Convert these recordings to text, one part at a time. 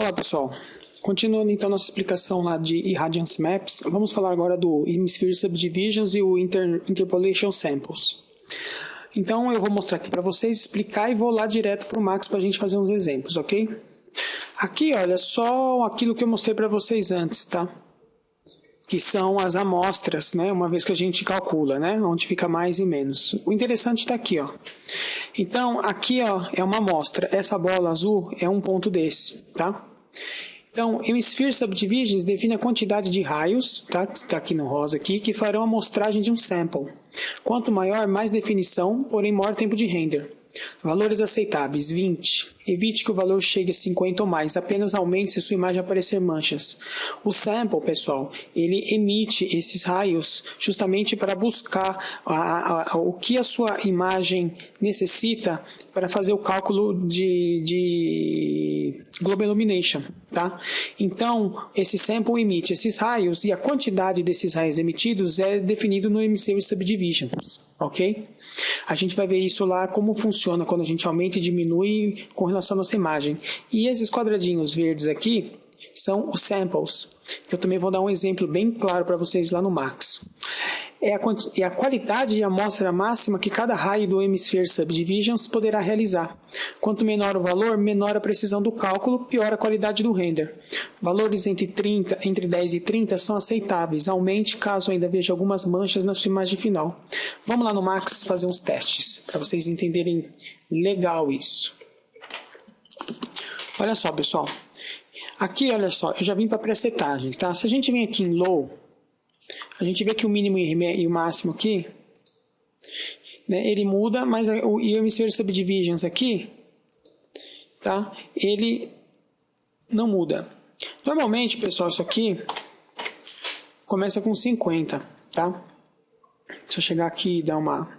Olá pessoal, continuando então nossa explicação lá de Irradiance Maps, vamos falar agora do Hemisphere Subdivisions e o Interpolation Samples. Então eu vou mostrar aqui para vocês, explicar e vou lá direto para o Max para a gente fazer uns exemplos, ok? Aqui olha só aquilo que eu mostrei para vocês antes, tá? Que são as amostras, né? Uma vez que a gente calcula, né? Onde fica mais e menos. O interessante está aqui, ó. Então, aqui, ó, é uma amostra. Essa bola azul é um ponto desse, tá? Então, Hemisphere Subdivisions define a quantidade de raios, tá? Que está aqui no rosa aqui, que farão a amostragem de um sample. Quanto maior, mais definição, porém maior tempo de render. Valores aceitáveis, 20. Evite que o valor chegue a 50 ou mais, apenas aumente se sua imagem aparecer manchas. O sample, pessoal, ele emite esses raios justamente para buscar o que a sua imagem necessita para fazer o cálculo de Global Illumination, tá? Então, esse sample emite esses raios e a quantidade desses raios emitidos é definido no Hemisphere Subdivisions, ok? A gente vai ver isso lá, como funciona quando a gente aumenta e diminui com relação à nossa imagem. E esses quadradinhos verdes aqui são os samples, que eu também vou dar um exemplo bem claro para vocês lá no Max. É a qualidade de amostra máxima que cada raio do Hemisphere Subdivisions poderá realizar. Quanto menor o valor, menor a precisão do cálculo, pior a qualidade do render. Valores entre 10 e 30 são aceitáveis. Aumente caso ainda veja algumas manchas na sua imagem final. Vamos lá no Max fazer uns testes, para vocês entenderem legal isso. Olha só, pessoal. Aqui, olha só, eu já vim para presetagens, tá? Se a gente vem aqui em Low, a gente vê que o mínimo e o máximo aqui, né, ele muda, mas o Hemisphere Subdivisions aqui, tá? Ele não muda. Normalmente, pessoal, isso aqui começa com 50, tá? Se eu chegar aqui e dar uma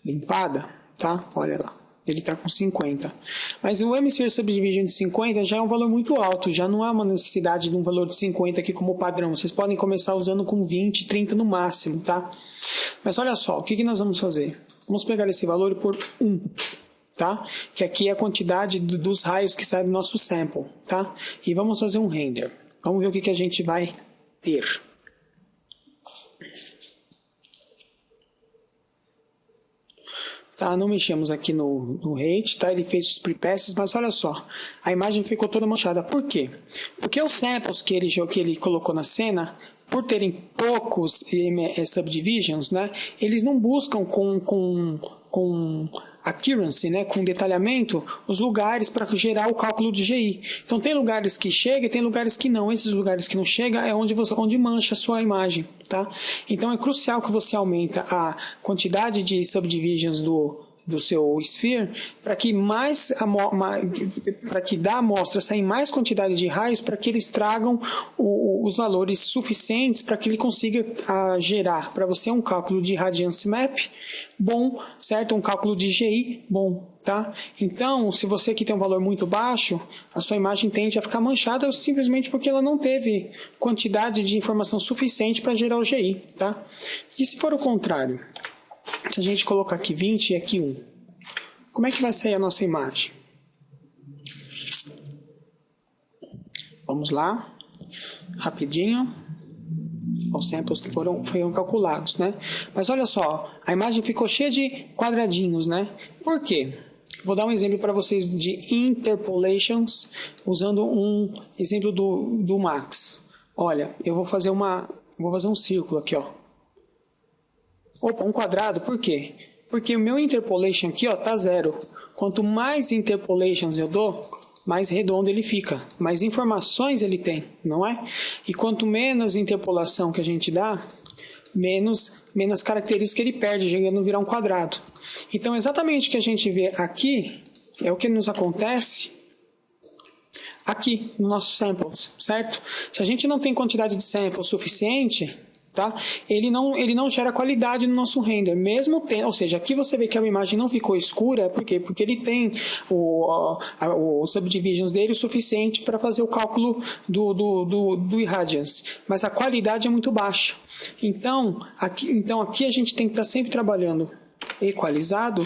limpada, tá? Olha lá. Ele está com 50. Mas o Hemisphere Subdivision de 50 já é um valor muito alto, já não há uma necessidade de um valor de 50 aqui como padrão. Vocês podem começar usando com 20, 30 no máximo, tá? Mas olha só, o que nós vamos fazer? Vamos pegar esse valor e pôr 1, tá? Que aqui é a quantidade dos raios que saem do nosso sample, tá? E vamos fazer um render. Vamos ver o que a gente vai ter. Tá, não mexemos aqui no rate, tá? Ele fez os prepasses, mas olha só, a imagem ficou toda manchada. Por quê? Porque os samples que ele colocou na cena, por terem poucos subdivisions, né, eles não buscam com accuracy, né, com detalhamento, os lugares para gerar o cálculo de GI. Então tem lugares que chega e tem lugares que não. Esses lugares que não chega é onde mancha a sua imagem, tá? Então é crucial que você aumenta a quantidade de subdivisions do seu sphere para que da amostra saia mais quantidade de raios para que eles tragam os valores suficientes para que ele consiga gerar para você um cálculo de Irradiance Map bom, certo? Um cálculo de GI bom, tá? Então, se você aqui tem um valor muito baixo, a sua imagem tende a ficar manchada simplesmente porque ela não teve quantidade de informação suficiente para gerar o GI, tá? E se for o contrário? Se a gente colocar aqui 20 e aqui 1, como é que vai sair a nossa imagem? Vamos lá, rapidinho. Os samples foram calculados, né? Mas olha só, a imagem ficou cheia de quadradinhos, né? Por quê? Vou dar um exemplo para vocês de interpolations, usando um exemplo do Max. Olha, eu vou fazer um círculo aqui, ó. Opa, um quadrado, por quê? Porque o meu interpolation aqui, ó, tá 0. Quanto mais interpolations eu dou, mais redondo ele fica, mais informações ele tem, não é? E quanto menos interpolação que a gente dá, menos características ele perde, chegando a virar um quadrado. Então, exatamente o que a gente vê aqui é o que nos acontece aqui no nosso samples, certo? Se a gente não tem quantidade de samples suficiente, tá? Ele não gera qualidade no nosso render, mesmo tendo, ou seja, aqui você vê que a imagem não ficou escura, por quê? Porque ele tem o subdivisions dele o suficiente para fazer o cálculo do Irradiance, mas a qualidade é muito baixa. Então aqui a gente tem que estar sempre trabalhando equalizado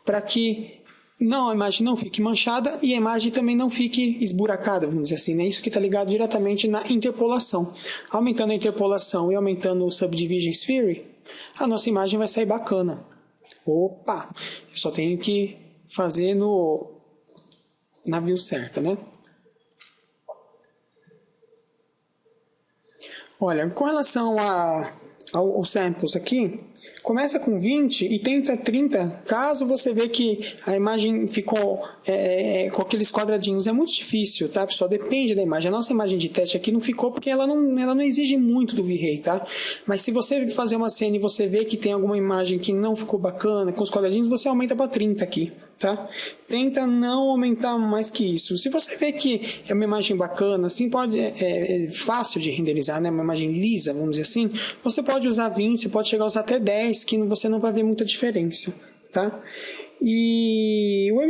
para que não, a imagem não fique manchada e a imagem também não fique esburacada, vamos dizer assim, né? Isso que está ligado diretamente na interpolação. Aumentando a interpolação e aumentando o Subdivision Sphere, a nossa imagem vai sair bacana. Opa! Eu só tenho que fazer na view certa, né? Olha, com relação aos samples aqui, começa com 20 e tenta 30, caso você vê que a imagem ficou com aqueles quadradinhos. É muito difícil, tá, pessoal? Depende da imagem. A nossa imagem de teste aqui não ficou porque ela não exige muito do V-Ray, tá? Mas se você fazer uma cena e você vê que tem alguma imagem que não ficou bacana com os quadradinhos, você aumenta para 30 aqui, tá? Tenta não aumentar mais que isso. Se você vê que é uma imagem bacana, assim, é fácil de renderizar, né? Uma imagem lisa, vamos dizer assim, você pode usar 20, você pode chegar a usar até 10, que você não vai ver muita diferença, tá? E o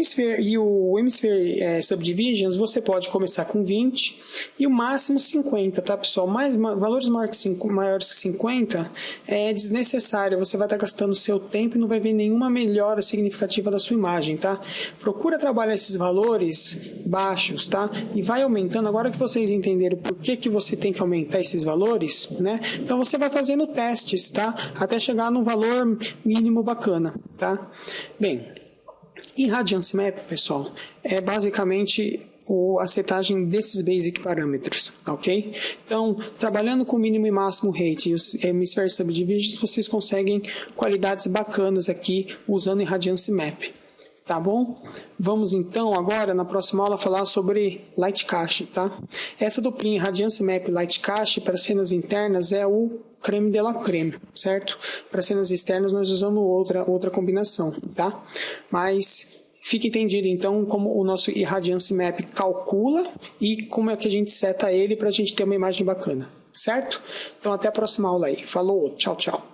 Hemisphere Subdivisions você pode começar com 20 e o máximo 50, tá, pessoal? Valores maiores que 50 é desnecessário, você vai estar gastando seu tempo e não vai ver nenhuma melhora significativa da sua imagem, tá? Procura trabalhar esses valores baixos, tá? E vai aumentando, agora que vocês entenderam por que você tem que aumentar esses valores, né? Então você vai fazendo testes, tá? Até chegar num valor mínimo bacana, tá? Bem, e Radiance Map, pessoal, é basicamente a setagem desses basic parâmetros, ok? Então, trabalhando com mínimo e máximo rate e os Hemisphere Subdivisions, vocês conseguem qualidades bacanas aqui usando em Radiance Map, tá bom? Vamos então agora, na próxima aula, falar sobre Light Cache, tá? Essa duplinha Radiance Map e Light Cache para cenas internas é o creme de la creme, certo? Para cenas externas nós usamos outra combinação, tá? Mas fica entendido então como o nosso Radiance Map calcula e como é que a gente seta ele para a gente ter uma imagem bacana, certo? Então até a próxima aula aí. Falou, tchau, tchau.